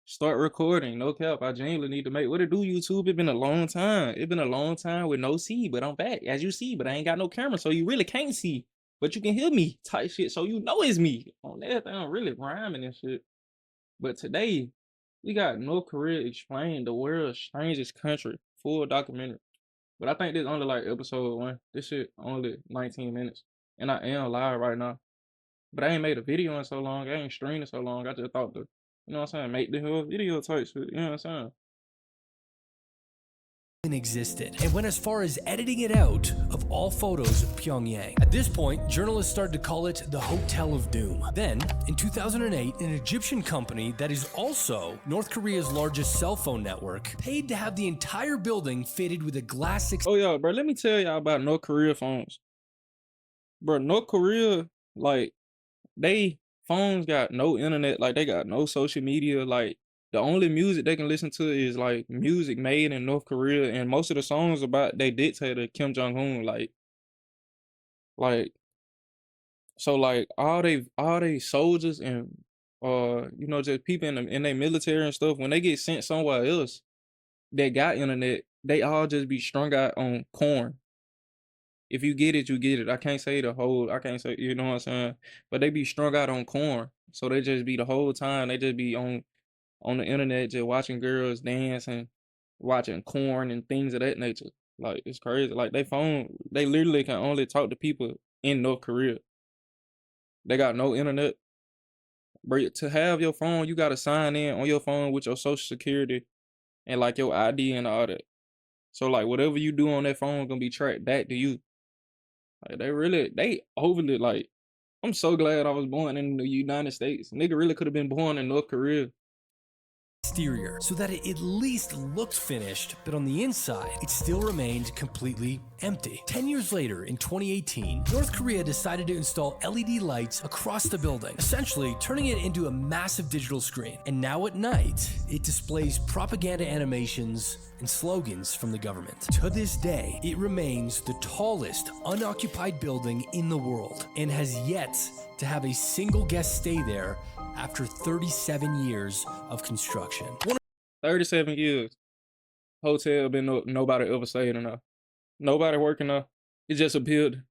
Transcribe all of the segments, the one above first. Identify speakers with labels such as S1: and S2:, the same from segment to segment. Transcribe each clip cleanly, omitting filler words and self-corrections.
S1: start recording. No cap. I genuinely need to make what it do, YouTube. It been a long time. It been a long time with no see, but I'm back. As you see, but I ain't got no camera, so you really can't see. But you can hear me type shit, so you know it's me. On everything, I'm really rhyming and shit. But today, we got North Korea explained the world's strangest country. Full documentary. But I think this only like episode one. This shit only 19 minutes. And I am live right now. But I ain't made a video in so long. I ain't streamed in so long. I just thought to, you know what I'm saying, make the whole video type shit. You know what I'm saying?
S2: Existed and went as far as editing it out of all photos of Pyongyang. At this point, journalists started to call it the Hotel of Doom. Then, in 2008, an Egyptian company that is also North Korea's largest cell phone network paid to have the entire building fitted with a glass.
S1: Oh, yeah, bro, let me tell y'all about North Korea phones. Bro, North Korea, like, they phones got no internet, like, they got no social media, like, the only music they can listen to is like music made in North Korea, and most of the songs about they dictator Kim Jong-un, like so like all they soldiers and you know, just people in their military and stuff, when they get sent somewhere else that got internet, they all just be strung out on corn. If you get it, you get it. I can't say, you know what I'm saying? But they be strung out on corn. So they just be the whole time, they just be on the internet just watching girls dance and watching corn and things of that nature. Like it's crazy. Like they literally can only talk to people in North Korea. They got no internet. But to have your phone, you gotta sign in on your phone with your social security and like your ID and all that. So like whatever you do on that phone gonna be tracked back to you. Like they overly like I'm so glad I was born in the United States. Nigga really could have been born in North Korea.
S2: Exterior so that it at least looked finished, but on the inside, it still remained completely empty. 10 years later, in 2018, North Korea decided to install LED lights across the building, essentially turning it into a massive digital screen. And now at night, it displays propaganda animations and slogans from the government. To this day, it remains the tallest unoccupied building in the world and has yet to have a single guest stay there after 37 years of construction.
S1: 37 years. Hotel been nobody ever stayed in there. Nobody working there. It's just a building.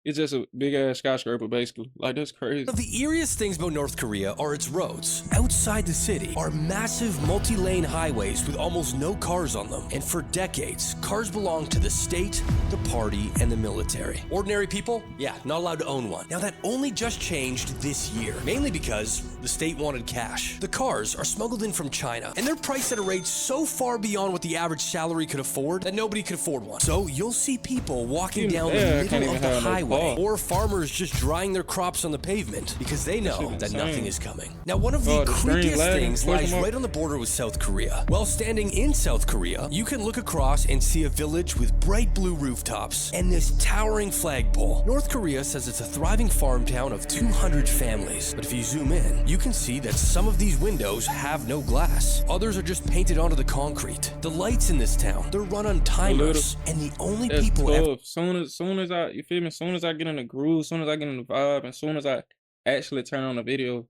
S1: It's just a big ass skyscraper, basically. Like that's crazy.
S2: One of the eeriest things about North Korea are its roads. Outside the city are massive multi-lane highways with almost no cars on them. And for decades, cars belong to the state, the party, and the military. Ordinary people, yeah, not allowed to own one. Now that only just changed this year, mainly because the state wanted cash. The cars are smuggled in from China, and they're priced at a rate so far beyond what the average salary could afford that nobody could afford one. So you'll see people walking down the middle of the highway, or farmers just drying their crops on the pavement because they know that nothing is coming. Now, one of the creepiest things lies right on the border with South Korea. While standing in South Korea, you can look across and see a village with bright blue rooftops and this towering flagpole. North Korea says it's a thriving farm town of 200 families, but if you zoom in, you can see that some of these windows have no glass. Others are just painted onto the concrete. The lights in this town, they're run on timers, and the only people ever...
S1: Soon as I, you feel me? Soon as I get in the groove, soon as I get in the vibe, and soon as I actually turn on the video,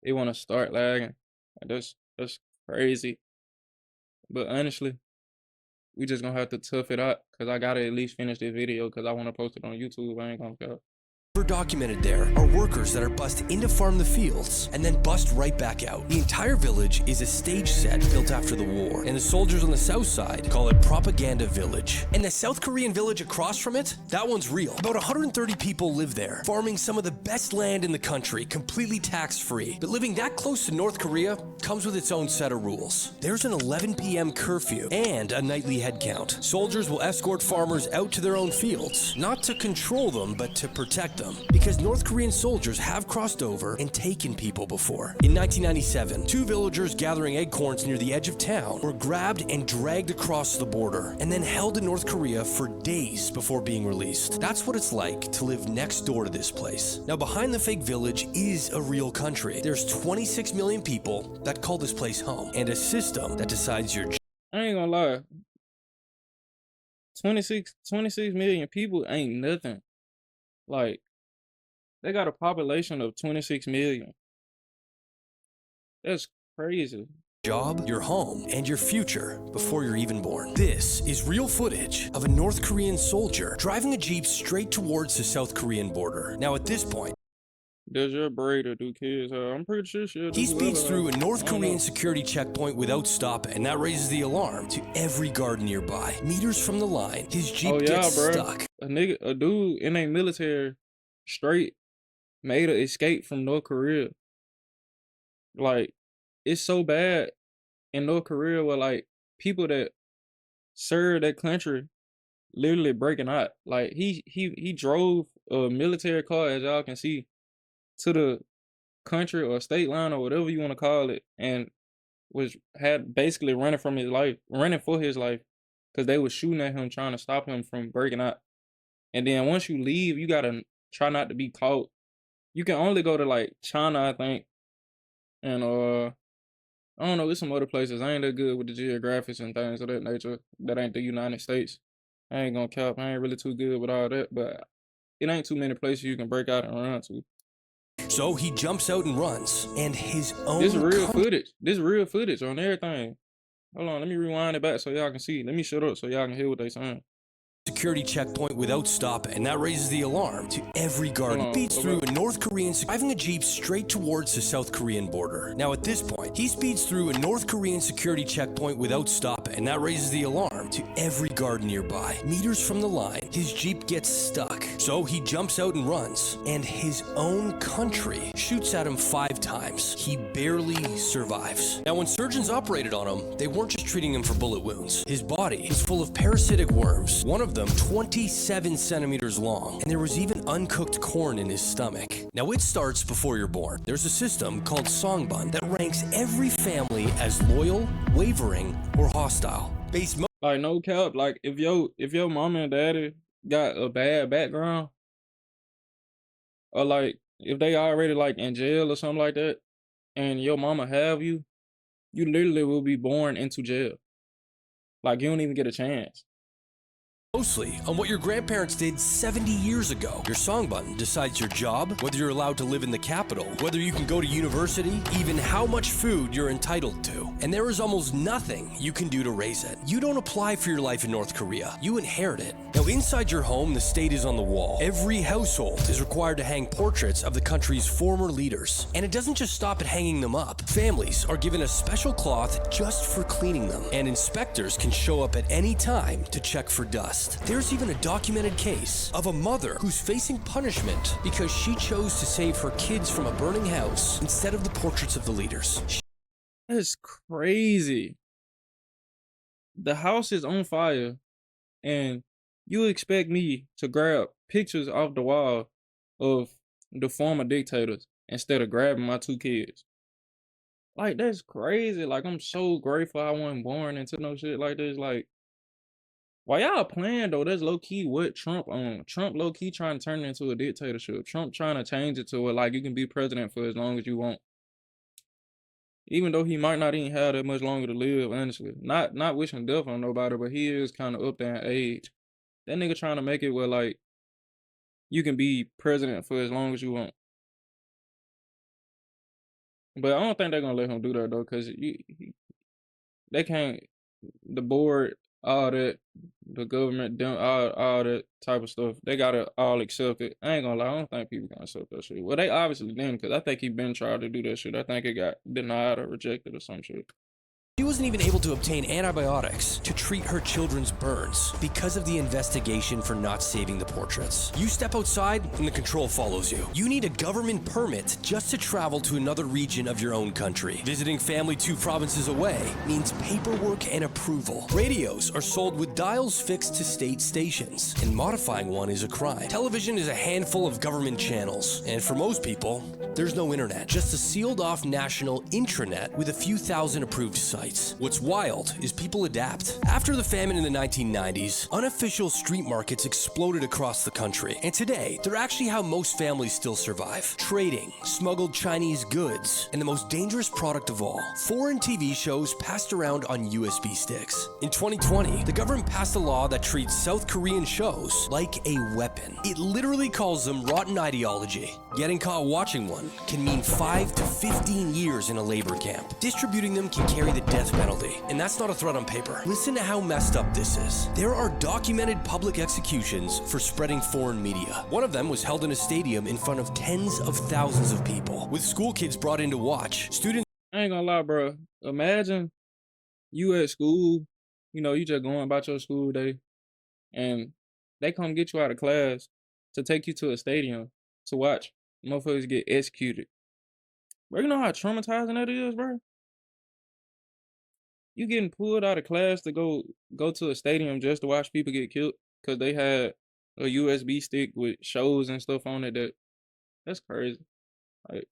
S1: they want to start lagging. That's crazy. But honestly, we just gonna have to tough it out because I gotta at least finish this video because I want to post it on YouTube. I ain't gonna care.
S2: Documented there are workers that are bussed in to farm the fields and then bussed right back out. The entire village is a stage set built after the war, and the soldiers on the south side call it Propaganda Village. And the South Korean village across from it, that one's real. About 130 people live there, farming some of the best land in the country, completely tax-free. But living that close to North Korea comes with its own set of rules. There's an 11 p.m. curfew and a nightly head count. Soldiers will escort farmers out to their own fields, not to control them, but to protect them. Because North Korean soldiers have crossed over and taken people before. In 1997, 2 villagers gathering acorns near the edge of town were grabbed and dragged across the border and then held in North Korea for days before being released. That's what it's like to live next door to this place. Now, behind the fake village is a real country. There's 26 million people that call this place home, and a system that decides your...
S1: I ain't gonna lie. 26 million people ain't nothing. Like, they got a population of 26 million. That's crazy.
S2: job, your home, and your future before you're even born. This is real footage of a North Korean soldier driving a Jeep straight towards the South Korean border. Now at this point,
S1: Does your brother do kids? I'm pretty sure she'll do
S2: he speeds
S1: whoever,
S2: through a North
S1: I don't
S2: Korean
S1: know.
S2: security checkpoint without stopping, and that raises the alarm to every guard nearby. Meters from the line, his Jeep
S1: Oh yeah,
S2: gets
S1: bro.
S2: stuck.
S1: A dude in a military straight made an escape from North Korea. Like, it's so bad in North Korea where like people that serve that country literally breaking out. Like he drove a military car, as y'all can see, to the country or state line or whatever you want to call it, and had basically running for his life, because they was shooting at him trying to stop him from breaking out. And then once you leave, you gotta try not to be caught. You can only go to like China, I think, and I don't know, there's some other places. I ain't that good with the geographics and things of that nature. That ain't the United States. I ain't gonna cap. I ain't really too good with all that, but it ain't too many places you can break out and run to.
S2: So he jumps out and runs, and his own
S1: This real footage. This real footage on everything. Hold on, let me rewind it back so y'all can see. Let me shut up so y'all can hear what they saying.
S2: security checkpoint without stopping, and that raises the alarm to every guard. He speeds through a North Korean driving a Jeep straight towards the South Korean border. Now at this point, he speeds through a North Korean security checkpoint without stopping, and that raises the alarm to every guard nearby. Meters from the line, his Jeep gets stuck. So he jumps out and runs, and his own country shoots at him 5 times. He barely survives. Now when surgeons operated on him, they weren't just treating him for bullet wounds. His body was full of parasitic worms, one of them 27 centimeters long, and there was even uncooked corn in his stomach. Now it starts before you're born. There's a system called Songbun that ranks every family as loyal, wavering, or hostile. Based
S1: Like no cap, like if your mama and daddy got a bad background, or like if they already like in jail or something like that, and your mama have you, you literally will be born into jail. Like you don't even get a chance.
S2: mostly on what your grandparents did 70 years ago. Your songbun decides your job, whether you're allowed to live in the capital, whether you can go to university, even how much food you're entitled to. And there is almost nothing you can do to raise it. You don't apply for your life in North Korea. You inherit it. Now inside your home, the state is on the wall. Every household is required to hang portraits of the country's former leaders. And it doesn't just stop at hanging them up. Families are given a special cloth just for cleaning them. And inspectors can show up at any time to check for dust. There's even a documented case of a mother who's facing punishment because she chose to save her kids from a burning house instead of the portraits of the leaders.
S1: That's crazy. The house is on fire, and you expect me to grab pictures off the wall of the former dictators instead of grabbing my 2 kids. Like, that's crazy. Like, I'm so grateful I wasn't born into no shit like this. Like, why y'all playing though? That's low key what Trump on. Trump low key trying to turn it into a dictatorship. Trump trying to change it to where like you can be president for as long as you want. Even though he might not even have that much longer to live, honestly. Not wishing death on nobody, but he is kind of up there in age. That nigga trying to make it where like you can be president for as long as you want. But I don't think they're gonna let him do that though, cause they can't. The board, all that, the government, them, all that type of stuff, they gotta all accept it. I ain't gonna lie, I don't think people gonna accept that shit. Well, they obviously didn't, cause I think he been trying to do that shit. I think it got denied or rejected or some shit.
S2: She wasn't even able to obtain antibiotics to treat her children's burns because of the investigation for not saving the portraits. You step outside and the control follows you. You need a government permit just to travel to another region of your own country. Visiting family 2 provinces away means paperwork and approval. Radios are sold with dials fixed to state stations, and modifying one is a crime. Television is a handful of government channels, and for most people, there's no internet. Just a sealed-off national intranet with a few thousand approved sites. What's wild is people adapt. After the famine in the 1990s, unofficial street markets exploded across the country. And today, they're actually how most families still survive. Trading, smuggled Chinese goods, and the most dangerous product of all, foreign TV shows passed around on USB sticks. In 2020, the government passed a law that treats South Korean shows like a weapon. It literally calls them rotten ideology. Getting caught watching one can mean 5 to 15 years in a labor camp. Distributing them can carry the death penalty, and that's not a threat on paper. Listen to how messed up this is. There are documented public executions for spreading foreign media. One of them was held in a stadium in front of tens of thousands of people. With school kids brought in to watch, students...
S1: I ain't gonna lie, bro. Imagine you at school, you just going about your school day, and they come get you out of class to take you to a stadium to watch motherfuckers get executed. Bro, you know how traumatizing that is, bro? You getting pulled out of class to go to a stadium just to watch people get killed because they had a USB stick with shows and stuff on it. That's crazy. Like,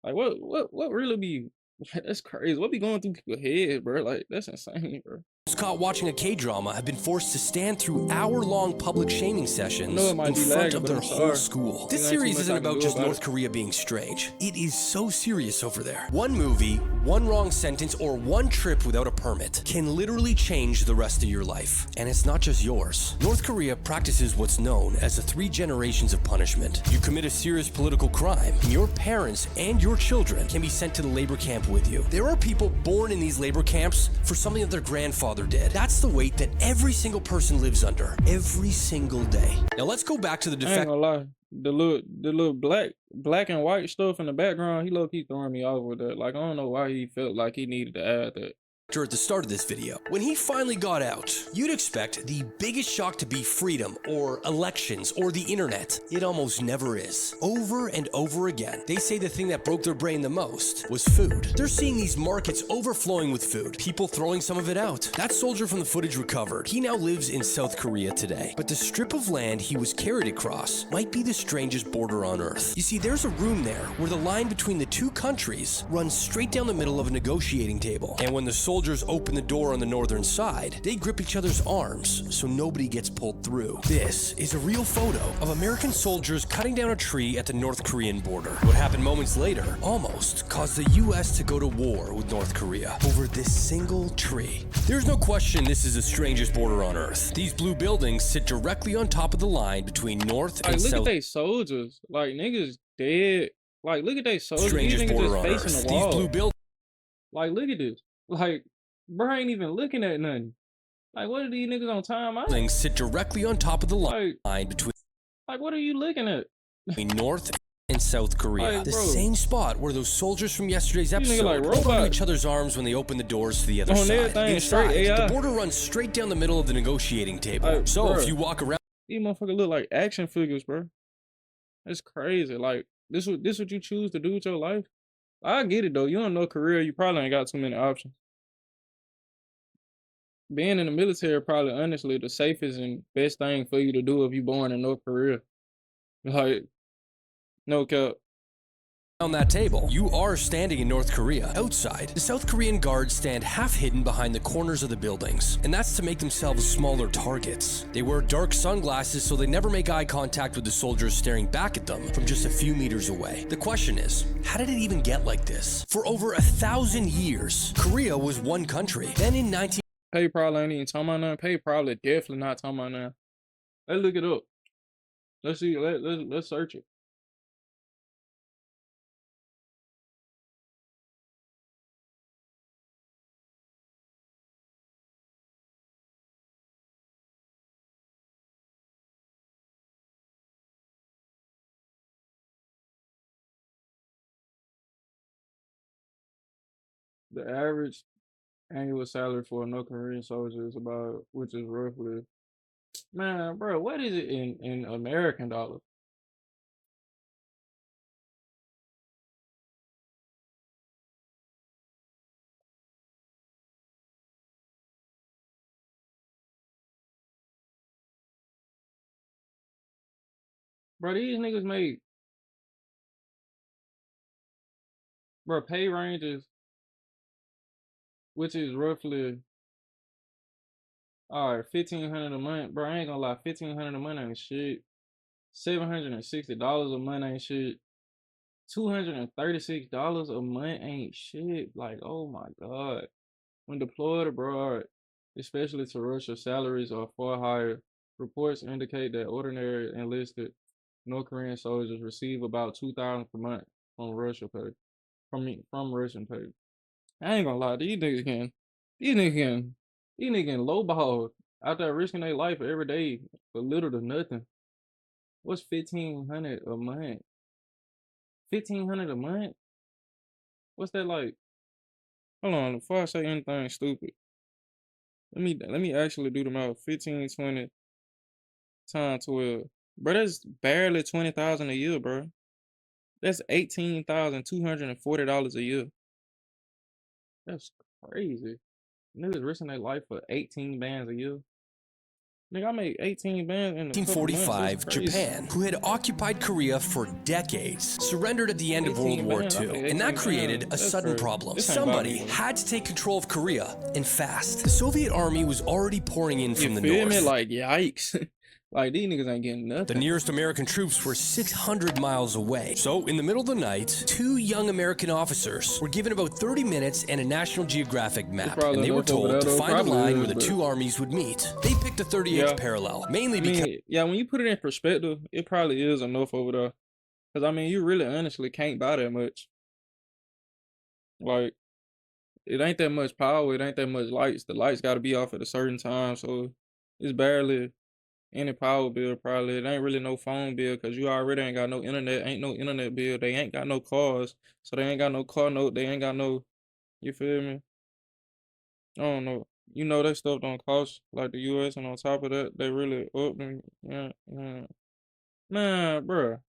S1: what really be? That's crazy. What be going through people's head, bro? Like, that's insane, bro.
S2: Caught watching a K-drama have been forced to stand through hour-long public shaming sessions in front of their whole school. This series isn't about just North Korea being strange. It is so serious over there. One movie, one wrong sentence, or one trip without a permit can literally change the rest of your life. And it's not just yours. North Korea practices what's known as the 3 generations of punishment. You commit a serious political crime, and your parents and your children can be sent to the labor camp with you. There are people born in these labor camps for something that their grandfather did. That's the weight that every single person lives under every single day. Now let's go back to the
S1: I ain't gonna lie. The little black and white stuff in the background, he low-key throwing me off with that. Like, I don't know why he felt like he needed to add that.
S2: At the start of this video. When he finally got out, you'd expect the biggest shock to be freedom or elections or the internet. It almost never is. Over and over again, they say the thing that broke their brain the most was food. They're seeing these markets overflowing with food, people throwing some of it out. That soldier from the footage recovered. He now lives in South Korea today, but the strip of land he was carried across might be the strangest border on earth. You see, there's a room there where the line between the two countries runs straight down the middle of a negotiating table, and when the soldiers open the door on the northern side, they grip each other's arms so nobody gets pulled through. This is a real photo of American soldiers cutting down a tree at the North Korean border. What happened moments later almost caused the US to go to war with North Korea over this single tree. There's no question this is the strangest border on earth. These blue buildings sit directly on top of the line between North and South.
S1: Look at they soldiers. Like, niggas dead. Like, look at they soldiers.
S2: Strangest
S1: These niggas
S2: border
S1: just
S2: on
S1: facing
S2: earth.
S1: the wall.
S2: These blue buildings.
S1: Like, look at this. Like, bro ain't even looking at nothing. Like, what are these niggas on time out?
S2: Buildings sit directly on top of the line between.
S1: Like, what are you looking at?
S2: Between North and South Korea.
S1: Like,
S2: the
S1: bro,
S2: same spot where those soldiers from yesterday's episode
S1: like
S2: hold onto each other's arms when they open the doors to the other side. Inside, the border runs straight down the middle of the negotiating table.
S1: Like,
S2: so
S1: bro,
S2: if you walk around,
S1: these motherfuckers look like action figures, bro. That's crazy. Like, this what you choose to do with your life? I get it though. You don't know Korea, you probably ain't got too many options. Being in the military probably honestly the safest and best thing for you to do if you born in North Korea. Like, no cap.
S2: on that table, you are standing in North Korea. Outside, the South Korean guards stand half hidden behind the corners of the buildings, and that's to make themselves smaller targets. They wear dark sunglasses so they never make eye contact with the soldiers staring back at them from just a few meters away. The question is, how did it even get like this? For over 1,000 years, Korea was one country. Then in 19...
S1: Pay probably ain't even talking about nothing. Pay probably definitely not talking about nothing. Let's look it up. Let's see. Let's search it. The average annual salary for a North Korean soldier is about, which is roughly, man, bro, what is it in American dollars? Bro, these niggas make, bro, pay ranges, which is roughly, all right, 1,500 a month, bro. I ain't gonna lie, 1,500 a month ain't shit. $760 a month ain't shit. $236 a month ain't shit. Like, oh my god. When deployed abroad, especially to Russia, salaries are far higher. Reports indicate that ordinary enlisted North Korean soldiers receive about 2,000 per month from Russia pay. From Russian pay. I ain't gonna lie, these niggas can, these niggas can lowball out there risking their life every day for little to nothing. What's 1,500 a month? 1,500 a month? What's that like? Hold on, before I say anything stupid, let me actually do the math. 1520 times 12, bro. That's barely 20,000 a year, bro. That's $18,240 a year. That's crazy. Niggas risking their life for 18 bands a year. Nigga, I made 18 bands in a couple months. That's
S2: 1945,
S1: crazy.
S2: Japan, who had occupied Korea for decades, surrendered at the end of World
S1: 18
S2: War
S1: bands. I
S2: II,
S1: made
S2: and that
S1: 18
S2: created
S1: bands.
S2: a
S1: That's
S2: sudden
S1: crazy.
S2: problem.
S1: This ain't about
S2: Somebody
S1: me.
S2: had to take control of Korea, and fast. The Soviet army was already pouring in
S1: You
S2: from the
S1: feel me?
S2: north.
S1: Like, yikes. Like, these niggas ain't getting
S2: The
S1: nothing.
S2: nearest American troops were 600 miles away. So, in the middle of the night, two young American officers were given about 30 minutes and a National Geographic map,
S1: probably
S2: and they were
S1: enough over
S2: told
S1: there,
S2: to
S1: though.
S2: find a
S1: Probably
S2: line
S1: is,
S2: where the
S1: but-
S2: two armies would meet. They picked the 38th
S1: Yeah.
S2: parallel, mainly
S1: I
S2: because
S1: mean, yeah, when you put it in perspective, it probably is enough over there. Because, I mean, you really honestly can't buy that much. Like, it ain't that much power. It ain't that much lights. The lights got to be off at a certain time. So, it's barely any power bill, probably. It ain't really no phone bill because you already ain't got no internet. Ain't no internet bill. They ain't got no cars. So, they ain't got no car note. They ain't got no, you feel me? I don't know. You know that stuff don't cost like the US, and on top of that, they really up and yeah. Man, bruh.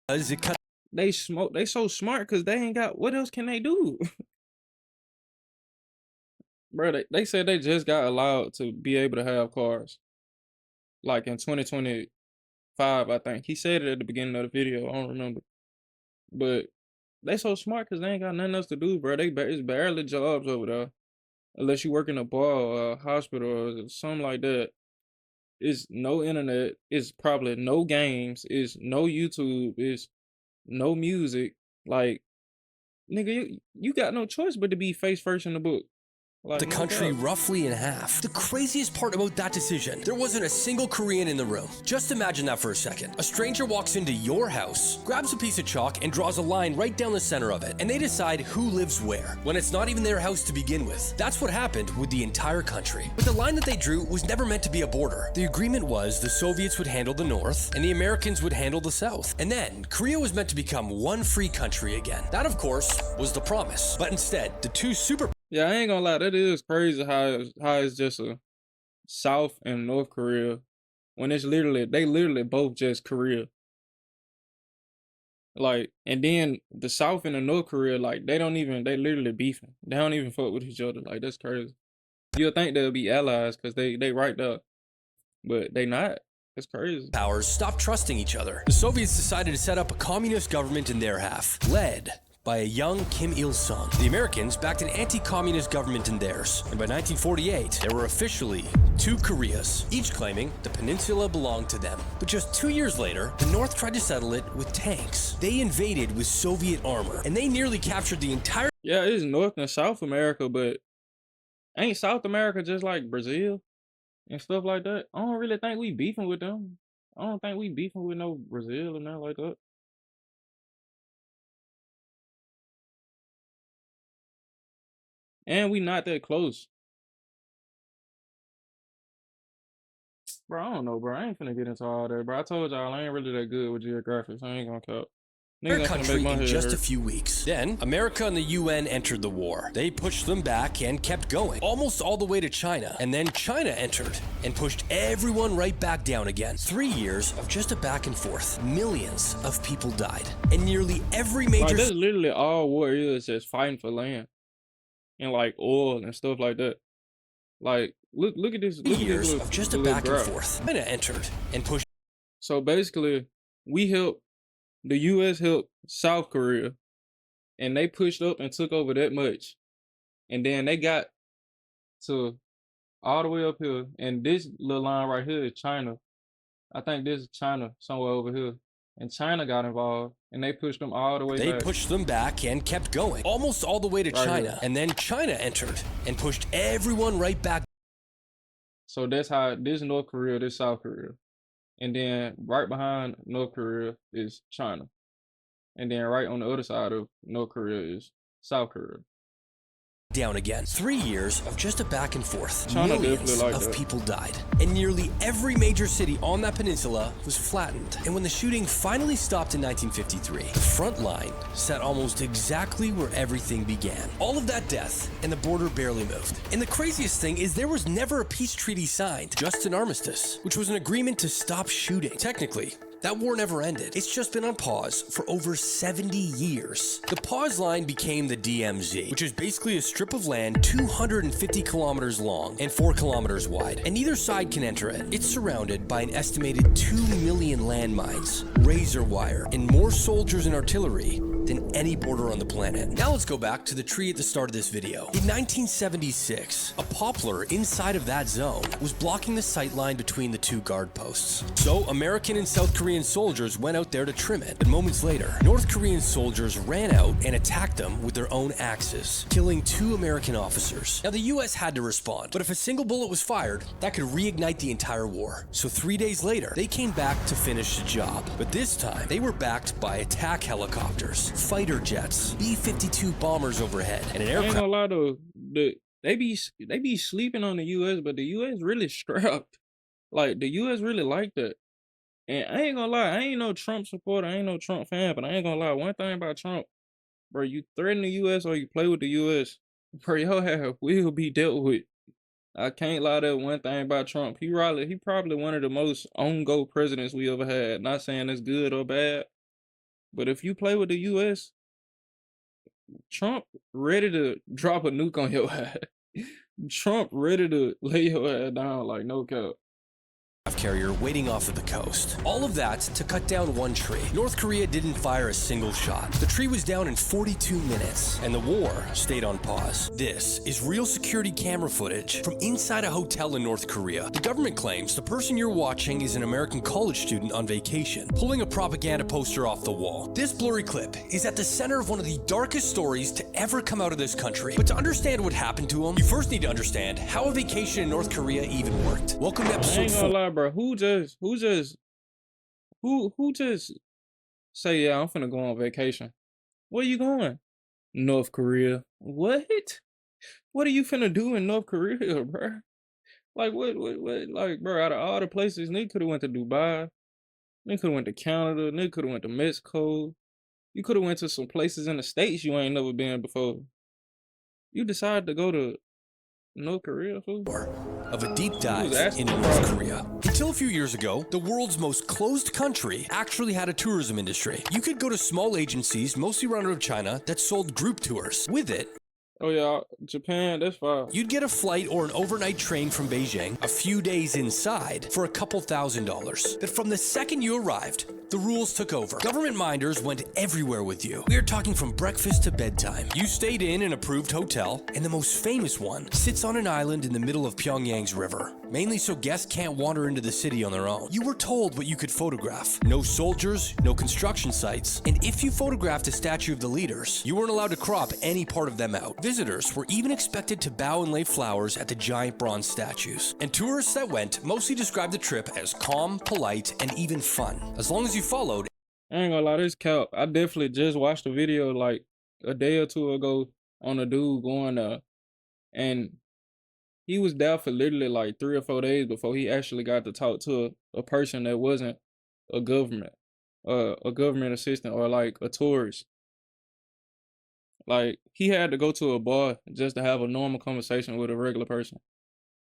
S2: it cut
S1: They smoke. They so smart because they ain't got. What else can they do, bro? They said they just got allowed to be able to have cars, like in 2025. I think he said it at the beginning of the video. I don't remember, but they so smart because they ain't got nothing else to do, bro. It's barely jobs over there, unless you work in a bar or a hospital or something like that. It's no internet. It's probably no games. It's no YouTube. It's no music. Like, nigga, you got no choice but to be face first in the book. Like,
S2: the
S1: no
S2: country
S1: doubt.
S2: roughly in half. The craziest part about that decision, there wasn't a single Korean in the room. Just imagine that for a second. A stranger walks into your house, grabs a piece of chalk, and draws a line right down the center of it, and they decide who lives where, when it's not even their house to begin with. That's what happened with the entire country. But the line that they drew was never meant to be a border. The agreement was the Soviets would handle the north, and the Americans would handle the south. And then, Korea was meant to become one free country again. That, of course, was the promise. But instead, the two super
S1: Yeah, I ain't gonna lie, that is crazy how it's just a South and North Korea when they literally both just Korea. Like, and then the South and the North Korea, like they literally beefing. They don't even fuck with each other. Like, that's crazy. You'll think they'll be allies because they right there, but they not. It's crazy.
S2: powers stopped trusting each other. The Soviets decided to set up a communist government in their half, led by a young Kim Il-sung. The Americans backed an anti-communist government in theirs, and by 1948, there were officially two Koreas, each claiming the peninsula belonged to them. But just 2 years later, the North tried to settle it with tanks. They invaded with Soviet armor, and they nearly captured the entire
S1: Yeah, it's North and South America, but ain't South America just like Brazil and stuff like that? I don't really think we beefing with them. I don't think we beefing with no Brazil and nothing like that. And we not that close. Bro, I don't know, bro. I ain't finna get into all that, bro. I told y'all I ain't really that good with geographics. I ain't gonna count. Niggas ain't finna
S2: country
S1: make my
S2: in
S1: head
S2: just a
S1: hurt.
S2: few weeks. Then, America and the UN entered the war. They pushed them back and kept going, almost all the way to China. And then China entered and pushed everyone right back down again. 3 years of just a back and forth. Millions of people died. And nearly every
S1: Like,
S2: major
S1: that's literally all war is, just fighting for land and like oil and stuff like that. Like, look at this. Look at this
S2: years
S1: little,
S2: of just a
S1: little
S2: back and
S1: graph.
S2: forth. China entered and pushed
S1: So basically, the US helped South Korea, and they pushed up and took over that much. And then they got to all the way up here, and this little line right here is China. I think this is China somewhere over here. And China got involved, and they pushed them all the way
S2: They
S1: back.
S2: pushed them back and kept going, almost all the way to
S1: Right
S2: China.
S1: here.
S2: And then China entered and pushed everyone right back.
S1: So that's how this North Korea, this South Korea. and then right behind North Korea is China, and then right on the other side of North Korea is South Korea.
S2: Down again. 3 years of just a back and forth.
S1: China definitely
S2: Millions
S1: like
S2: of
S1: that.
S2: people died, and nearly every major city on that peninsula was flattened. And when the shooting finally stopped in 1953, the front line sat almost exactly where everything began. All of that death, and the border barely moved. And the craziest thing is there was never a peace treaty signed, just an armistice, which was an agreement to stop shooting. Technically, that war never ended. It's just been on pause for over 70 years. The pause line became the DMZ, which is basically a strip of land 250 kilometers long and 4 kilometers wide, and neither side can enter it. It's surrounded by an estimated 2 million landmines, razor wire, and more soldiers and artillery than any border on the planet. Now let's go back to the tree at the start of this video. In 1976, a poplar inside of that zone was blocking the sight line between the two guard posts. So American and South Korean soldiers went out there to trim it. But moments later, North Korean soldiers ran out and attacked them with their own axes, killing 2 American officers. Now the US had to respond, but if a single bullet was fired, that could reignite the entire war. So 3 days later, they came back to finish the job. But this time, they were backed by attack helicopters, fighter jets, B-52 bombers overhead, and an
S1: I ain't
S2: aircraft.
S1: gonna lie though, they be sleeping on the US, but the US really strapped. Like the US really like that. And I ain't gonna lie, I ain't no Trump supporter, I ain't no Trump fan, but I ain't gonna lie, one thing about Trump, bro, you threaten the US or you play with the US, bro, your ass will be dealt with. I can't lie, that one thing about Trump. He probably one of the most on-go presidents we ever had. Not saying it's good or bad, but if you play with the US, Trump ready to drop a nuke on your ass. Trump ready to lay your ass down like no cap.
S2: Carrier waiting off of the coast. All of that to cut down one tree. North Korea didn't fire a single shot. The tree was down in 42 minutes, and the war stayed on pause. This is real security camera footage from inside a hotel in North Korea. The government claims the person you're watching is an American college student on vacation, pulling a propaganda poster off the wall. This blurry clip is at the center of one of the darkest stories to ever come out of this country. But to understand what happened to him, you first need to understand how a vacation in North Korea even worked. Welcome to
S1: I
S2: episode
S1: ain't
S2: 4.
S1: gonna lie, bro. Who just say, yeah, I'm finna go on vacation? Where you going? North Korea. What? What are you finna do in North Korea, bro? Like what like, bro, out of all the places, nigga could have went to Dubai, nigga could have went to Canada, nigga could have went to Mexico. You could have went to some places in the States you ain't never been before. You decided to go to North Korea, fool?
S2: Of a deep dive
S1: asking
S2: into
S1: for
S2: North
S1: trouble.
S2: Korea. Until a few years ago, the world's most closed country actually had a tourism industry. You could go to small agencies, mostly run out of China, that sold group tours. With it,
S1: Oh yeah, Japan, that's fine.
S2: you'd get a flight or an overnight train from Beijing, a few days inside, for a couple $1,000s. But from the second you arrived, the rules took over. Government minders went everywhere with you. We are talking from breakfast to bedtime. You stayed in an approved hotel, and the most famous one sits on an island in the middle of Pyongyang's river, mainly so guests can't wander into the city on their own. You were told what you could photograph. No soldiers, no construction sites, and if you photographed a statue of the leaders, you weren't allowed to crop any part of them out. Visitors were even expected to bow and lay flowers at the giant bronze statues. And tourists that went mostly described the trip as calm, polite, and even fun, as long as you followed.
S1: I ain't gonna lie, this cap. I definitely just watched a video like a day or two ago on a dude going and he was there for literally like 3 or 4 days before he actually got to talk to a person that wasn't a government assistant or like a tourist. Like he had to go to a bar just to have a normal conversation with a regular person.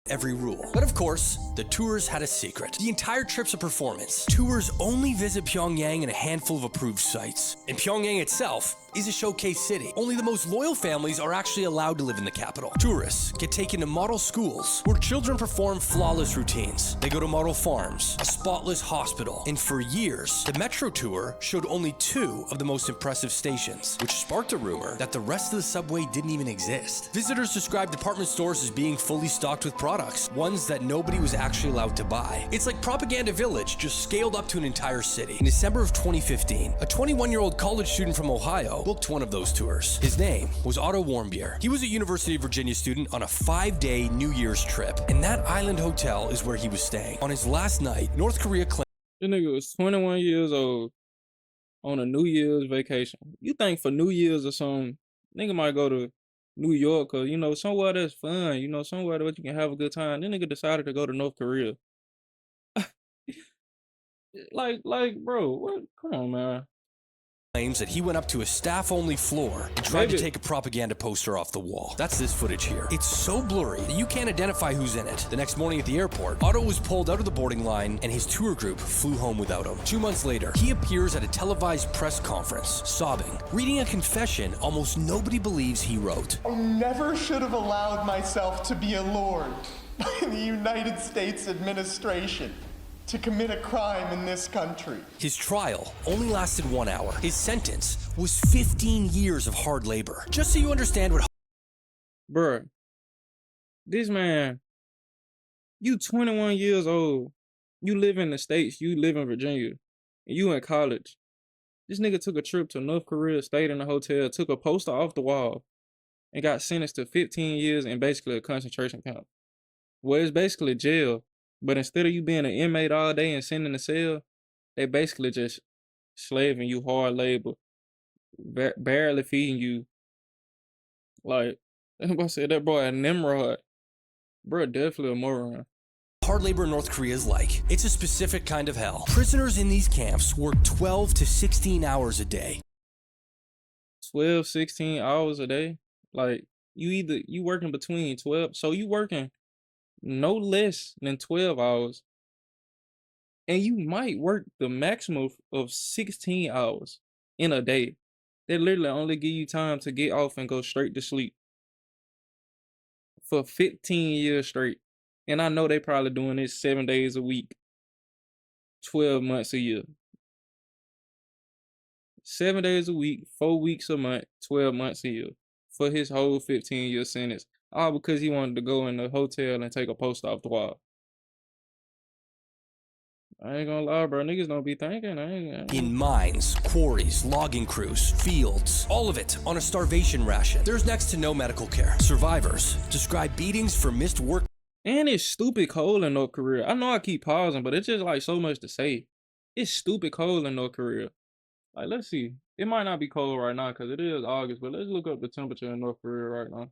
S2: Every rule. But of course, the tours had a secret. The entire trip's a performance. Tours only visit Pyongyang and a handful of approved sites. And Pyongyang itself is a showcase city. Only the most loyal families are actually allowed to live in the capital. Tourists get taken to model schools where children perform flawless routines. They go to model farms, a spotless hospital, and for years, the metro tour showed only 2 of the most impressive stations, which sparked a rumor that the rest of the subway didn't even exist. Visitors described department stores as being fully stocked with products, ones that nobody was actually allowed to buy. It's like Propaganda Village just scaled up to an entire city. In December of 2015, a 21-year-old college student from Ohio booked one of those tours. His name was Otto Warmbier. He was a University of Virginia student on a 5-day New Year's trip, and that island hotel is where he was staying. On his last night, North Korea claimed
S1: This nigga was 21 years old on a New Year's vacation. You think for New Year's or something, nigga might go to New York or, somewhere that's fun, somewhere that you can have a good time. Then nigga decided to go to North Korea. Bro, what? Come on, man.
S2: Claims that he went up to a staff-only floor and tried to
S1: Maybe.
S2: take a propaganda poster off the wall. That's this footage here. It's so blurry that you can't identify who's in it. The next morning at the airport, Otto was pulled out of the boarding line and his tour group flew home without him. 2 months later, he appears at a televised press conference, sobbing, reading a confession almost nobody believes he wrote.
S3: I never should have allowed myself to be allured by the United States administration to commit a crime in this country.
S2: His trial only lasted 1 hour. His sentence was 15 years of hard labor. Just so you understand what...
S1: Bruh, this man, you 21 years old. You live in the States. You live in Virginia. And you in college. This nigga took a trip to North Korea, stayed in a hotel, took a poster off the wall, and got sentenced to 15 years in basically a concentration camp. Well, it's basically jail. But instead of you being an inmate all day and sitting in the cell, they basically just slaving you, hard labor, barely feeding you. Like, I said, that boy a Nimrod. Bro, definitely a moron.
S2: Hard labor in North Korea is like. It's a specific kind of hell. Prisoners in these camps work 12 to 16 hours a day.
S1: 12, 16 hours a day. Like, you working between 12, so you working no less than 12 hours. And you might work the maximum of 16 hours in a day. They literally only give you time to get off and go straight to sleep for 15 years straight. And I know they probably doing this 7 days a week, 12 months a year. 7 days a week, 4 weeks a month, 12 months a year for his whole 15-year sentence. All because he wanted to go in the hotel and take a poster off the wall. I ain't gonna lie, bro. Niggas don't be thinking.
S2: In mines, quarries, logging crews, fields, all of it on a starvation ration. There's next to no medical care. Survivors describe beatings for missed work.
S1: And it's stupid cold in North Korea. I know I keep pausing, but it's just like so much to say. It's stupid cold in North Korea. Like, let's see. It might not be cold right now because it is August, but let's look up the temperature in North Korea right now.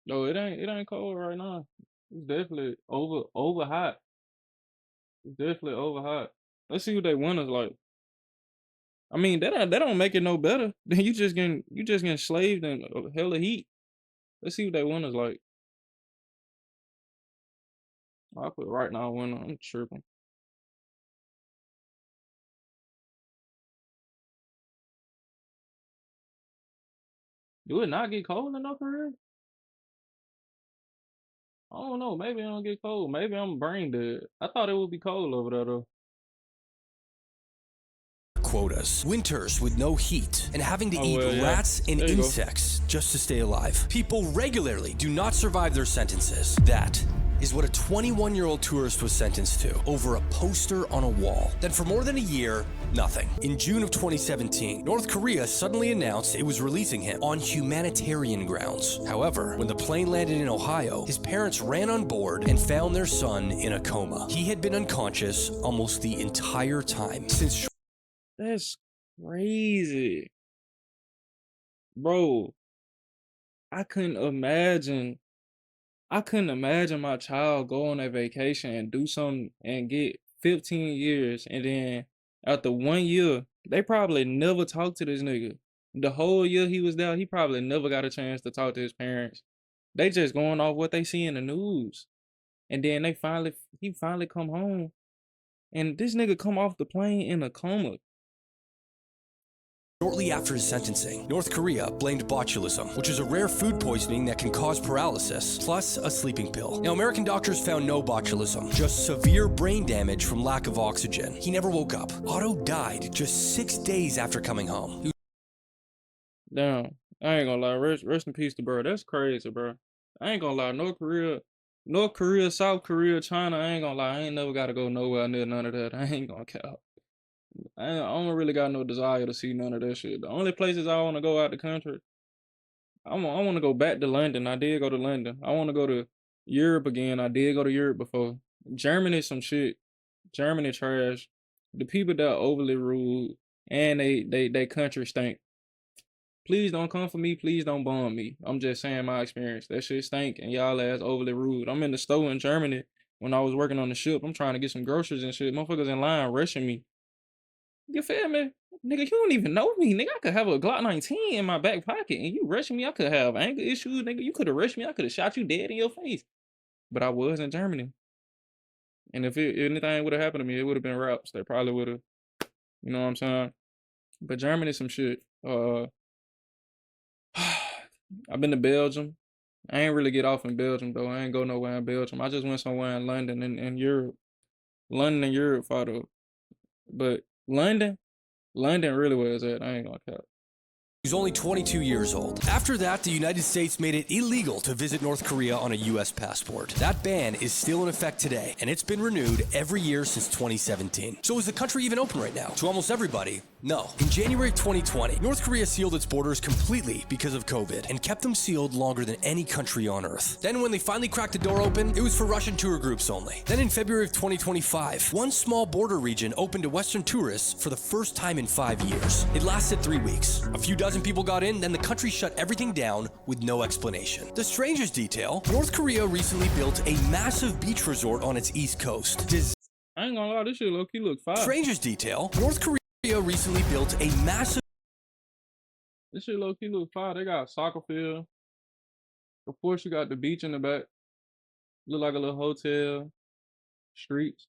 S1: No, it ain't cold right now. It's definitely over hot. It's definitely over hot. Let's see what they winter's like. I mean, that don't make it no better. Then you just getting slaved in a hell of heat. Let's see what they winter's like. I put right now winter. I'm tripping. Do it not get cold enough for here? I don't know. Maybe it don't get cold. Maybe I'm brain dead. I thought it would be cold over there though.
S2: Quotas, winters with no heat, and having to
S1: Oh
S2: eat
S1: well, yeah.
S2: rats and
S1: There you go.
S2: insects just to stay alive. People regularly do not survive their sentences. That is what a 21-year-old tourist was sentenced to over a poster on a wall. Then for more than a year, nothing. In June of 2017, North Korea suddenly announced it was releasing him on humanitarian grounds. However, when the plane landed in Ohio, his parents ran on board and found their son in a coma. He had been unconscious almost the entire time. Since
S1: That's crazy, bro. I couldn't imagine. I couldn't imagine my child go on a vacation and do something and get 15 years, and then after 1 year, they probably never talked to this nigga. The whole year he was there, he probably never got a chance to talk to his parents. They just going off what they see in the news. And then he finally come home, and this nigga come off the plane in a coma.
S2: shortly after his sentencing, North Korea blamed botulism, which is a rare food poisoning that can cause paralysis, plus a sleeping pill. Now, American doctors found no botulism, just severe brain damage from lack of oxygen. He never woke up. Otto died just 6 days after coming home.
S1: Damn, I ain't gonna lie. Rest in peace to bro. That's crazy, bro. I ain't gonna lie. North Korea, South Korea, China. I ain't gonna lie. I ain't never gotta go nowhere near none of that. I ain't gonna count. I don't really got no desire to see none of that shit. The only places I want to go out the country, I want to go back to London. I did go to London. I want to go to Europe again. I did go to Europe before. Germany, some shit. Germany trash. The people there are overly rude, and they country stink. Please don't come for me. Please don't bomb me. I'm just saying my experience. That shit stink, and y'all ass overly rude. I'm in the store in Germany when I was working on the ship. I'm trying to get some groceries and shit. Motherfuckers in line rushing me. You feel me? Nigga, you don't even know me. Nigga, I could have a Glock 19 in my back pocket and you rushing me. I could have anger issues, nigga. You could have rushed me. I could have shot you dead in your face. But I was in Germany. And if anything would have happened to me, it would have been raps. They probably would have, you know what I'm saying? But Germany, some shit. I've been to Belgium. I ain't really get off in Belgium, though. I ain't go nowhere in Belgium. I just went somewhere in London and Europe. London and Europe, father. But London really was at. I ain't gonna cap.
S2: He's only 22 years old. After that, the United States made it illegal to visit North Korea on a U.S. passport. That ban is still in effect today, and it's been renewed every year since 2017. So is the country even open right now? To almost everybody, no. In January 2020, North Korea sealed its borders completely because of COVID and kept them sealed longer than any country on Earth. Then when they finally cracked the door open, it was for Russian tour groups only. Then in February of 2025, one small border region opened to Western tourists for the first time in 5 years. It lasted 3 weeks. A few dozen people got in, then the country shut everything down with no explanation. The strangest detail, North Korea recently built a massive beach resort on its east coast.
S1: I ain't gonna lie, this shit low-key look fire.
S2: Strangest detail, North Korea recently built a massive...
S1: This shit low-key look fire. They got a soccer field. Of course, you got the beach in the back. Look like a little hotel. Streets.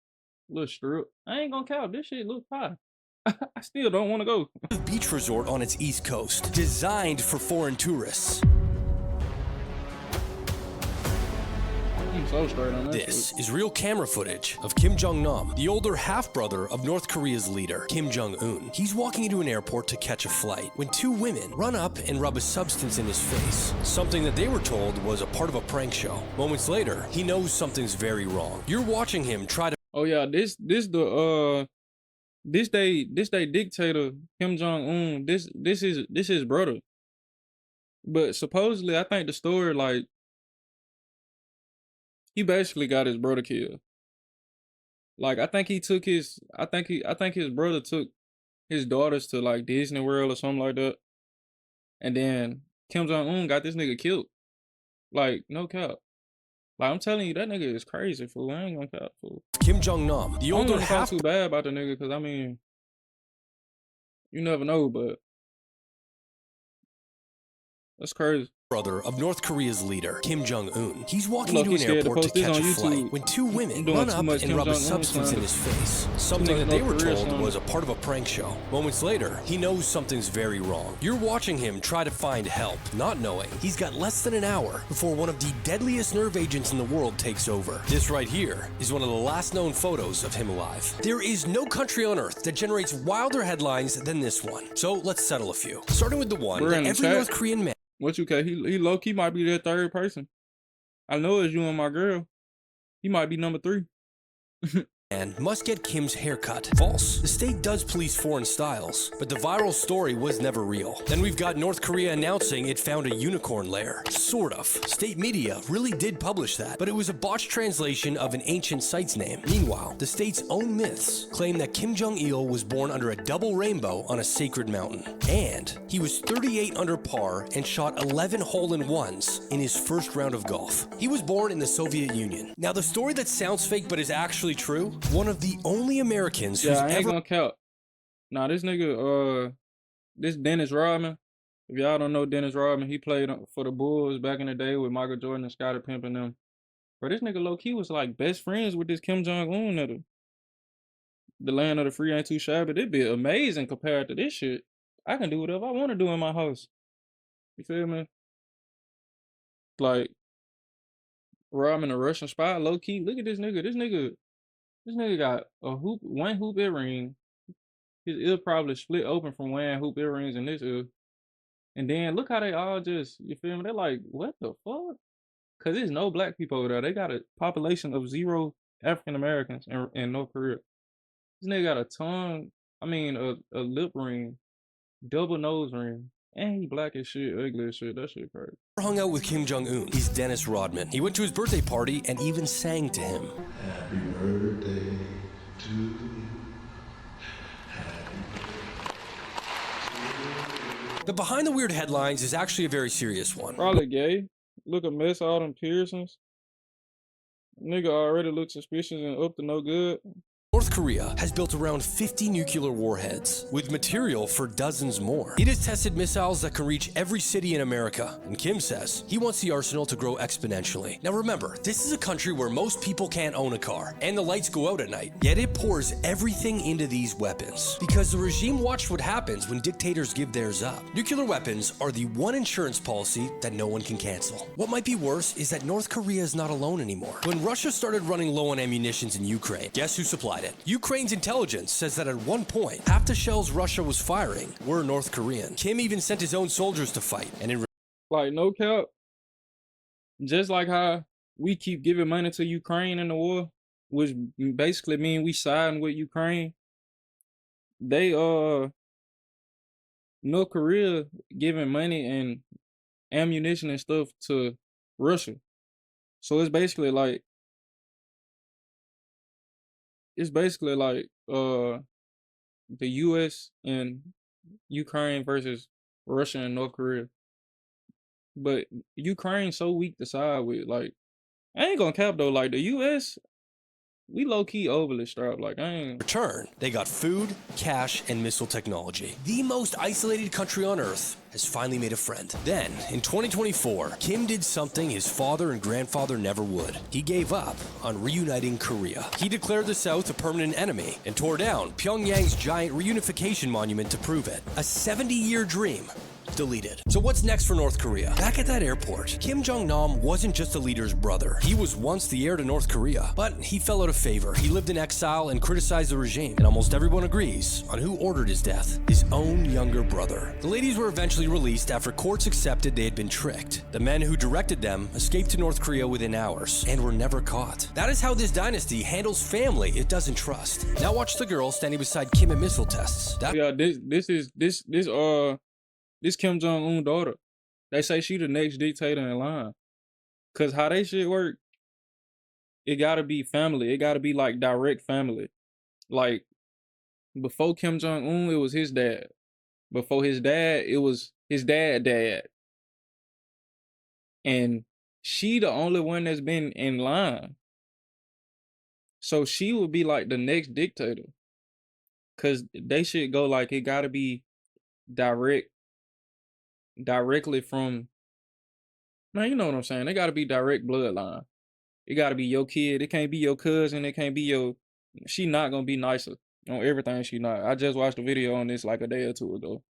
S1: Little strip. I ain't gonna count. This shit look fire. I still don't want to go.
S2: Beach resort on its east coast, designed for foreign tourists.
S1: I'm so straight on that
S2: This
S1: shit.
S2: is real camera footage of Kim Jong-nam, the older half-brother of North Korea's leader, Kim Jong-un. He's walking into an airport to catch a flight when two women run up and rub a substance in his face, something that they were told was a part of a prank show. Moments later, he knows something's very wrong. You're watching him try to...
S1: Oh yeah, this day dictator Kim Jong Un. This is his brother. But supposedly, I think the story like he basically got his brother killed. Like I think his brother took his daughters to like Disney World or something like that, and then Kim Jong Un got this nigga killed. Like no cap. Like I'm telling you, that nigga is crazy, fool. I ain't gonna cap, fool.
S2: Kim Jong-nam, the
S1: I don't
S2: older
S1: wanna talk
S2: half...
S1: too bad about the nigga, cause I mean, you never know, but that's crazy.
S2: brother of North Korea's leader, Kim Jong-un. He's walking
S1: Look,
S2: into an
S1: he's scared to
S2: airport to
S1: post this
S2: catch
S1: on
S2: a flight
S1: YouTube.
S2: when two
S1: I'm
S2: women
S1: doing
S2: run
S1: too
S2: up
S1: much
S2: and
S1: Kim
S2: rub a
S1: Jong-un
S2: substance in
S1: slander.
S2: his face, something
S1: much
S2: that they
S1: North
S2: were
S1: Korea
S2: told
S1: slander.
S2: was a part of a prank show. Moments later, he knows something's very wrong. You're watching him try to find help, not knowing he's got less than an hour before one of the deadliest nerve agents in the world takes over. This right here is one of the last known photos of him alive. There is no country on earth that generates wilder headlines than this one. So let's settle a few. Starting with the one
S1: We're
S2: that
S1: in the
S2: every
S1: chat.
S2: North Korean man
S1: What you care? He low key might be that third person. I know it's you and my girl. He might be number 3.
S2: and must get Kim's haircut. False. The state does police foreign styles, but the viral story was never real. Then we've got North Korea announcing it found a unicorn lair. Sort of. State media really did publish that, but it was a botched translation of an ancient site's name. Meanwhile, the state's own myths claim that Kim Jong-il was born under a double rainbow on a sacred mountain. And he was 38 under par and shot 11 hole-in-ones in his first round of golf. He was born in the Soviet Union. Now, the story that sounds fake but is actually true, one of the only Americans who's
S1: Yeah, I ain't
S2: ever...
S1: gonna count. Nah, this nigga, this Dennis Rodman. If y'all don't know Dennis Rodman, he played for the Bulls back in the day with Michael Jordan and Scottie Pippen and them. But this nigga low-key was like best friends with this Kim Jong-un nigga. The land of the free ain't too shabby. It'd be amazing compared to this shit. I can do whatever I want to do in my house. You feel me? Like, Rodman a Russian spy, low-key. Look at this nigga. This nigga got one hoop earring. His ear probably split open from wearing hoop earrings in this ear. And then look how they all just, you feel me? They're like, what the fuck? Because there's no black people over there. They got a population of 0 African Americans in North Korea. This nigga got a tongue I mean, a lip ring, double nose ring, and he black as shit, ugly as shit. That shit crazy.
S2: Hung out with Kim Jong-un. He's Dennis Rodman. He went to his birthday party and even sang to him.
S4: Happy birthday to you.
S2: The behind the weird headlines is actually a very serious one.
S1: Probably gay. Look a mess, all them piercings. Nigga already look suspicious and up to no good.
S2: North Korea has built around 50 nuclear warheads, with material for dozens more. It has tested missiles that can reach every city in America, and Kim says he wants the arsenal to grow exponentially. Now remember, this is a country where most people can't own a car, and the lights go out at night, yet it pours everything into these weapons. Because the regime watched what happens when dictators give theirs up. Nuclear weapons are the one insurance policy that no one can cancel. What might be worse is that North Korea is not alone anymore. When Russia started running low on ammunitions in Ukraine, guess who supplied it? Ukraine's intelligence says that at one point, half the shells Russia was firing were North Korean. Kim even sent his own soldiers to fight, and in
S1: Like, no cap. Just like how we keep giving money to Ukraine in the war, which basically mean we siding with Ukraine. They North Korea giving money and ammunition and stuff to Russia. So it's basically like the US and Ukraine versus Russia and North Korea. But Ukraine's so weak to side with. Like, I ain't gonna cap though, like the US, we low-key overly strapped. Like, I ain't
S2: return, they got food, cash, and missile technology. The most isolated country on Earth has finally made a friend. Then, in 2024, Kim did something his father and grandfather never would. He gave up on reuniting Korea. He declared the South a permanent enemy and tore down Pyongyang's giant reunification monument to prove it. A 70-year dream deleted. So what's next for North Korea? Back at that airport, Kim Jong-nam wasn't just the leader's brother. He was once the heir to North Korea, but he fell out of favor. He lived in exile and criticized the regime, and almost everyone agrees on who ordered his death: his own younger brother. The ladies were eventually released after courts accepted they had been tricked. The men who directed them escaped to North Korea within hours and were never caught. That is how this dynasty handles family it doesn't trust. Now watch the girl standing beside Kim at missile tests.
S1: yeah, this Kim Jong-un daughter. They say she the next dictator in line. Cause how they shit work, it gotta be family. It gotta be like direct family. Like before Kim Jong-un, it was his dad. Before his dad, it was his dad. And she the only one that's been in line. So she would be like the next dictator. Cause they should go like it gotta be directly from, man, you know what I'm saying? They gotta be direct bloodline. It gotta be your kid. It can't be your cousin. It can't be your, she not gonna be nicer on everything. She not. I just watched a video on this like a day or two ago.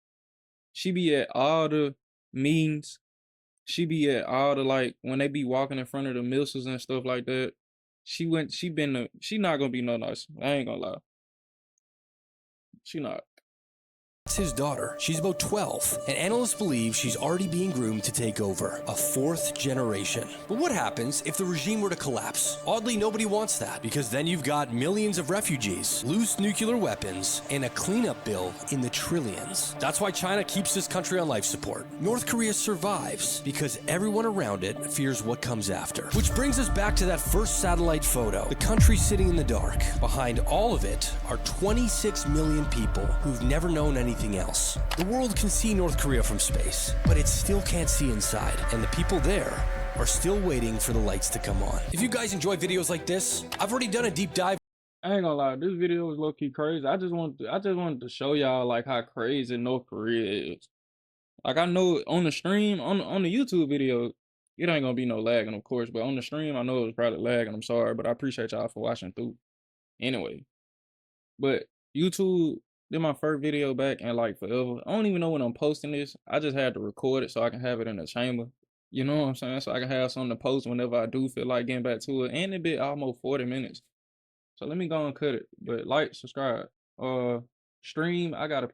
S1: She be at all the meetings. She be at all the, like, when they be walking in front of the missiles and stuff like that. She not gonna be no nicer. I ain't gonna lie. She not.
S2: It's his daughter. She's about 12, and analysts believe she's already being groomed to take over, a fourth generation. But what happens if the regime were to collapse? Oddly, nobody wants that, because then you've got millions of refugees, loose nuclear weapons, and a cleanup bill in the trillions. That's why China keeps this country on life support. North Korea survives because everyone around it fears what comes after. Which brings us back to that first satellite photo. The country sitting in the dark. Behind all of it are 26 million people who've never known anything else. The world can see North Korea from space, but it still can't see inside, and the people there are still waiting for the lights to come on. If you guys enjoy videos like this, I've already done a deep dive.
S1: I ain't gonna lie, this video was low-key crazy. I just wanted to show y'all like how crazy North Korea is. Like, I know on the stream, on the YouTube video, it ain't gonna be no lagging, of course, but on the stream, I know it was probably lagging. I'm sorry, but I appreciate y'all for watching through. Anyway, but YouTube, did my first video back in like forever. I don't even know when I'm posting this. I just had to record it so I can have it in the chamber. You know what I'm saying? So I can have something to post whenever I do feel like getting back to it. And it been almost 40 minutes. So let me go and cut it. But like, subscribe. Stream, I gotta